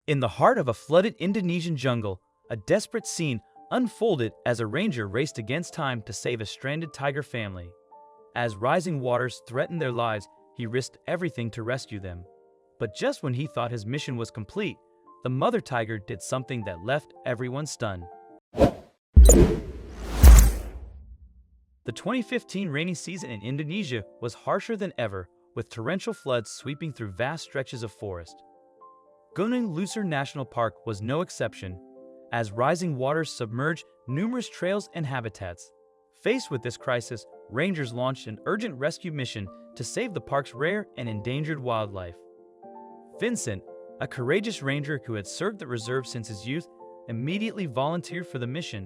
In the heart of a flooded Indonesian jungle, a desperate scene unfolded as a ranger raced against time to save a stranded tiger family. As rising waters threatened their lives, he risked everything to rescue them. But just when he thought his mission was complete, the mother tiger did something that left everyone stunned. The 2015 rainy season in Indonesia was harsher than ever, with torrential floods sweeping through vast stretches of forest. Gunung Luser National Park was no exception, as rising waters submerged numerous trails and habitats. Faced with this crisis, rangers launched an urgent rescue mission to save the park's rare and endangered wildlife. Vincent, a courageous ranger who had served the reserve since his youth, immediately volunteered for the mission.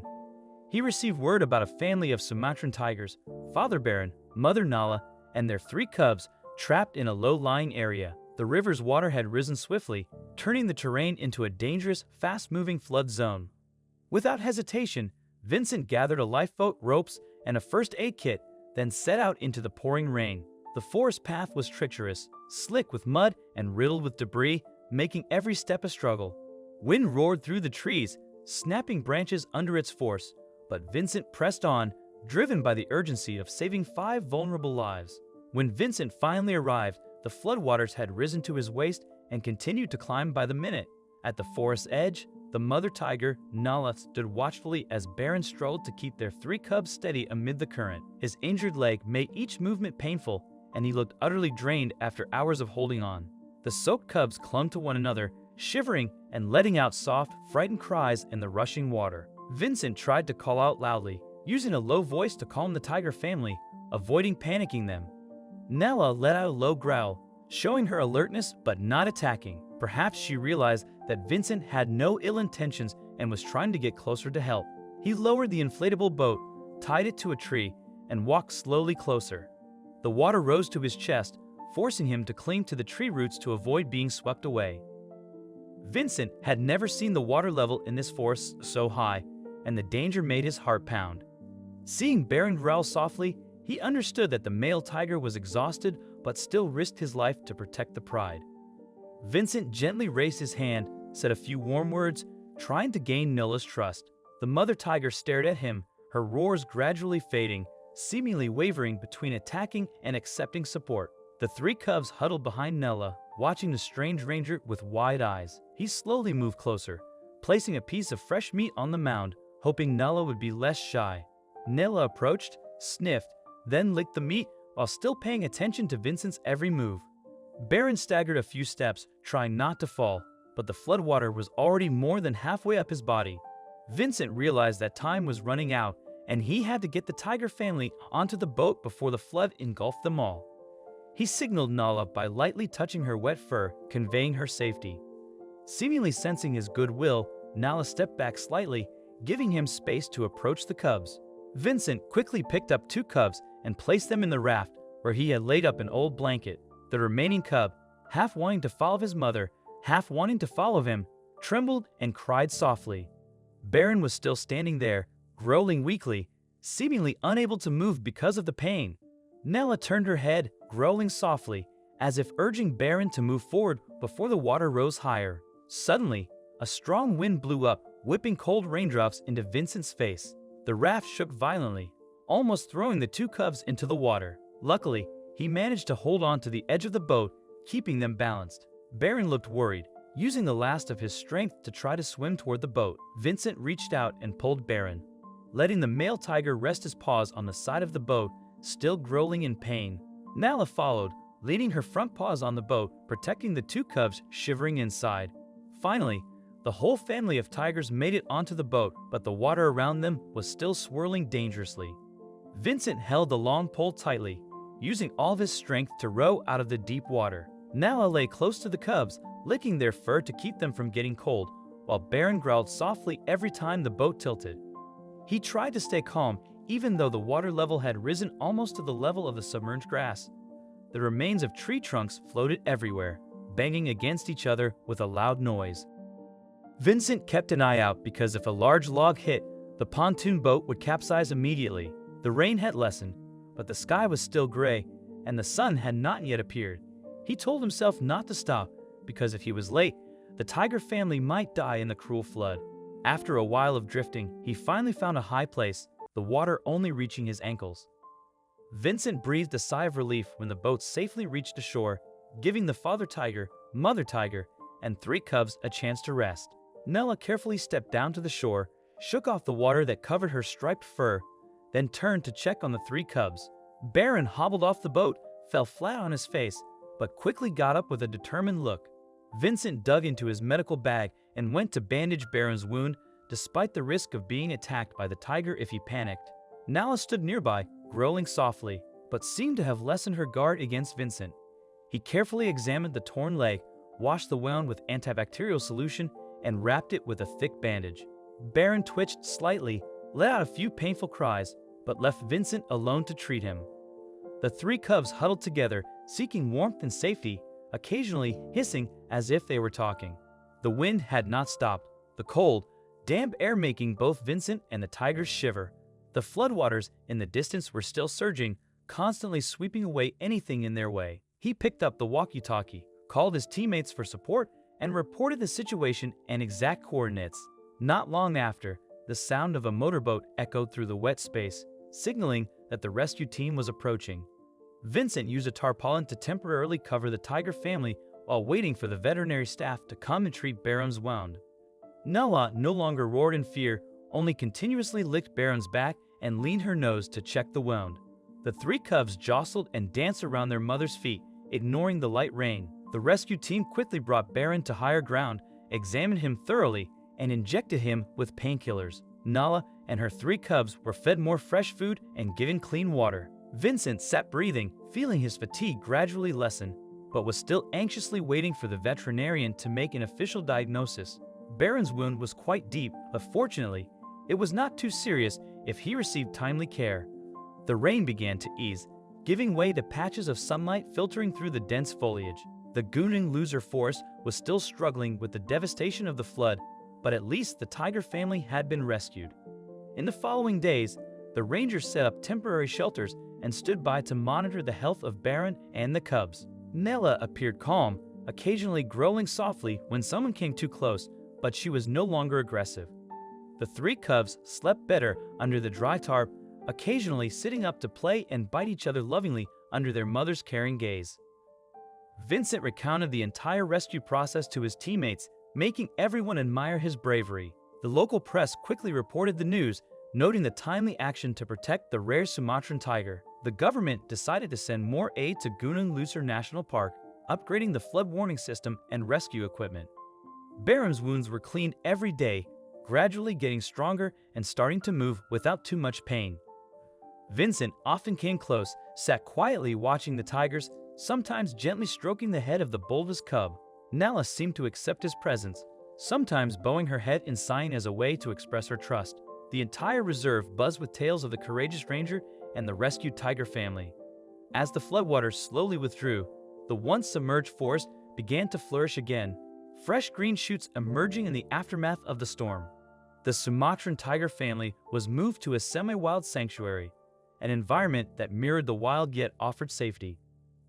He received word about a family of Sumatran tigers, Father Baron, Mother Nala, and their 3 cubs trapped in a low-lying area. The river's water had risen swiftly, turning the terrain into a dangerous, fast-moving flood zone. Without hesitation, Vincent gathered a lifeboat, ropes, and a first aid kit, then set out into the pouring rain. The forest path was treacherous, slick with mud and riddled with debris, making every step a struggle. Wind roared through the trees, snapping branches under its force, but Vincent pressed on, driven by the urgency of saving 5 vulnerable lives. When Vincent finally arrived, the floodwaters had risen to his waist and continued to climb by the minute. At the forest's edge, the mother tiger, Nala, stood watchfully as Baron struggled to keep their 3 cubs steady amid the current. His injured leg made each movement painful, and he looked utterly drained after hours of holding on. The soaked cubs clung to one another, shivering and letting out soft, frightened cries in the rushing water. Vincent tried to call out loudly, using a low voice to calm the tiger family, avoiding panicking them. Nala let out a low growl, showing her alertness but not attacking. Perhaps she realized that Vincent had no ill intentions and was trying to get closer to help. He lowered the inflatable boat, tied it to a tree, and walked slowly closer. The water rose to his chest, forcing him to cling to the tree roots to avoid being swept away. Vincent had never seen the water level in this forest so high, and the danger made his heart pound. Seeing Baron growl softly, he understood that the male tiger was exhausted but still risked his life to protect the pride. Vincent gently raised his hand, said a few warm words, trying to gain Nala's trust. The mother tiger stared at him, her roars gradually fading, seemingly wavering between attacking and accepting support. The 3 cubs huddled behind Nala, watching the strange ranger with wide eyes. He slowly moved closer, placing a piece of fresh meat on the mound, hoping Nala would be less shy. Nala approached, sniffed, then licked the meat while still paying attention to Vincent's every move. Baron staggered a few steps, trying not to fall, but the floodwater was already more than halfway up his body. Vincent realized that time was running out, and he had to get the tiger family onto the boat before the flood engulfed them all. He signaled Nala by lightly touching her wet fur, conveying her safety. Seemingly sensing his goodwill, Nala stepped back slightly, giving him space to approach the cubs. Vincent quickly picked up 2 cubs and placed them in the raft, where he had laid up an old blanket. The remaining cub, half wanting to follow his mother, half wanting to follow him, trembled and cried softly. Baron was still standing there, growling weakly, seemingly unable to move because of the pain. Nala turned her head, growling softly, as if urging Baron to move forward before the water rose higher. Suddenly, a strong wind blew up, whipping cold raindrops into Vincent's face. The raft shook violently, almost throwing the 2 cubs into the water. Luckily, he managed to hold on to the edge of the boat, keeping them balanced. Baron looked worried, using the last of his strength to try to swim toward the boat. Vincent reached out and pulled Baron, letting the male tiger rest his paws on the side of the boat, still growling in pain. Nala followed, leaning her front paws on the boat, protecting the 2 cubs shivering inside. Finally, the whole family of tigers made it onto the boat, but the water around them was still swirling dangerously. Vincent held the long pole tightly, using all of his strength to row out of the deep water. Nala lay close to the cubs, licking their fur to keep them from getting cold, while Baron growled softly every time the boat tilted. He tried to stay calm, even though the water level had risen almost to the level of the submerged grass. The remains of tree trunks floated everywhere, banging against each other with a loud noise. Vincent kept an eye out because if a large log hit, the pontoon boat would capsize immediately. The rain had lessened, but the sky was still gray, and the sun had not yet appeared. He told himself not to stop, because if he was late, the tiger family might die in the cruel flood. After a while of drifting, he finally found a high place, the water only reaching his ankles. Vincent breathed a sigh of relief when the boat safely reached the shore, giving the father tiger, mother tiger, and 3 cubs a chance to rest. Nella carefully stepped down to the shore, shook off the water that covered her striped fur, then turned to check on the 3 cubs. Baron hobbled off the boat, fell flat on his face, but quickly got up with a determined look. Vincent dug into his medical bag and went to bandage Baron's wound, despite the risk of being attacked by the tiger if he panicked. Nala stood nearby, growling softly, but seemed to have lessened her guard against Vincent. He carefully examined the torn leg, washed the wound with antibacterial solution, and wrapped it with a thick bandage. Baron twitched slightly, let out a few painful cries, but left Vincent alone to treat him. The 3 cubs huddled together, seeking warmth and safety, occasionally hissing as if they were talking. The wind had not stopped, the cold, damp air making both Vincent and the tigers shiver. The floodwaters in the distance were still surging, constantly sweeping away anything in their way. He picked up the walkie-talkie, called his teammates for support, and reported the situation and exact coordinates. Not long after, the sound of a motorboat echoed through the wet space, signaling that the rescue team was approaching. Vincent used a tarpaulin to temporarily cover the tiger family while waiting for the veterinary staff to come and treat Baron's wound. Nella no longer roared in fear, only continuously licked Baron's back and leaned her nose to check the wound. The 3 cubs jostled and danced around their mother's feet, ignoring the light rain. The rescue team quickly brought Baron to higher ground, examined him thoroughly, and injected him with painkillers. Nala and her 3 cubs were fed more fresh food and given clean water. Vincent sat breathing, feeling his fatigue gradually lessen, but was still anxiously waiting for the veterinarian to make an official diagnosis. Baron's wound was quite deep, but fortunately, it was not too serious if he received timely care. The rain began to ease, giving way to patches of sunlight filtering through the dense foliage. The Gunung Loser forest was still struggling with the devastation of the flood, but at least the tiger family had been rescued. In the following days, the rangers set up temporary shelters and stood by to monitor the health of Baron and the cubs. Nella appeared calm, occasionally growling softly when someone came too close, but she was no longer aggressive. The 3 cubs slept better under the dry tarp, occasionally sitting up to play and bite each other lovingly under their mother's caring gaze. Vincent recounted the entire rescue process to his teammates, making everyone admire his bravery. The local press quickly reported the news, noting the timely action to protect the rare Sumatran tiger. The government decided to send more aid to Gunung Loser National Park, upgrading the flood warning system and rescue equipment. Baron's wounds were cleaned every day, gradually getting stronger and starting to move without too much pain. Vincent often came close, sat quietly watching the tigers, sometimes gently stroking the head of the boldest cub. Nala seemed to accept his presence, sometimes bowing her head and sighing as a way to express her trust. The entire reserve buzzed with tales of the courageous ranger and the rescued tiger family. As the floodwaters slowly withdrew, the once submerged forest began to flourish again, fresh green shoots emerging in the aftermath of the storm. The Sumatran tiger family was moved to a semi-wild sanctuary, an environment that mirrored the wild yet offered safety.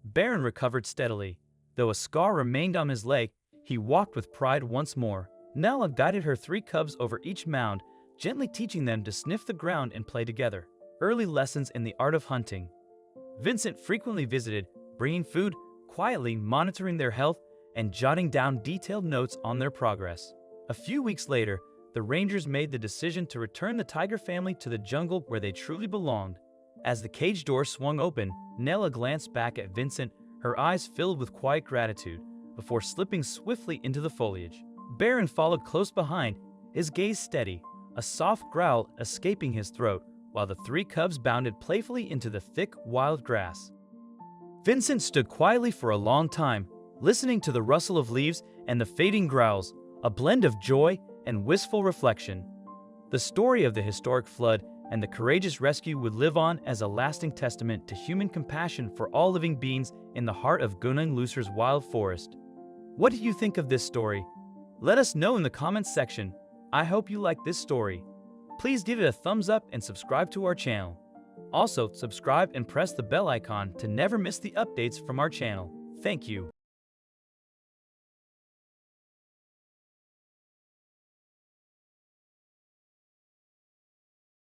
Baron recovered steadily. Though a scar remained on his leg, he walked with pride once more. Nala guided her 3 cubs over each mound, gently teaching them to sniff the ground and play together. Early lessons in the art of hunting. Vincent frequently visited, bringing food, quietly monitoring their health, and jotting down detailed notes on their progress. A few weeks later, the rangers made the decision to return the tiger family to the jungle where they truly belonged. As the cage door swung open, Nella glanced back at Vincent, her eyes filled with quiet gratitude, before slipping swiftly into the foliage. Baron followed close behind, his gaze steady, a soft growl escaping his throat, while the 3 cubs bounded playfully into the thick, wild grass. Vincent stood quietly for a long time, listening to the rustle of leaves and the fading growls, a blend of joy and wistful reflection. The story of the historic flood and the courageous rescue would live on as a lasting testament to human compassion for all living beings in the heart of Gunung Loser's wild forest. What do you think of this story? Let us know in the comments section. I hope you like this story. Please give it a thumbs up and subscribe to our channel. Also, subscribe and press the bell icon to never miss the updates from our channel. Thank you.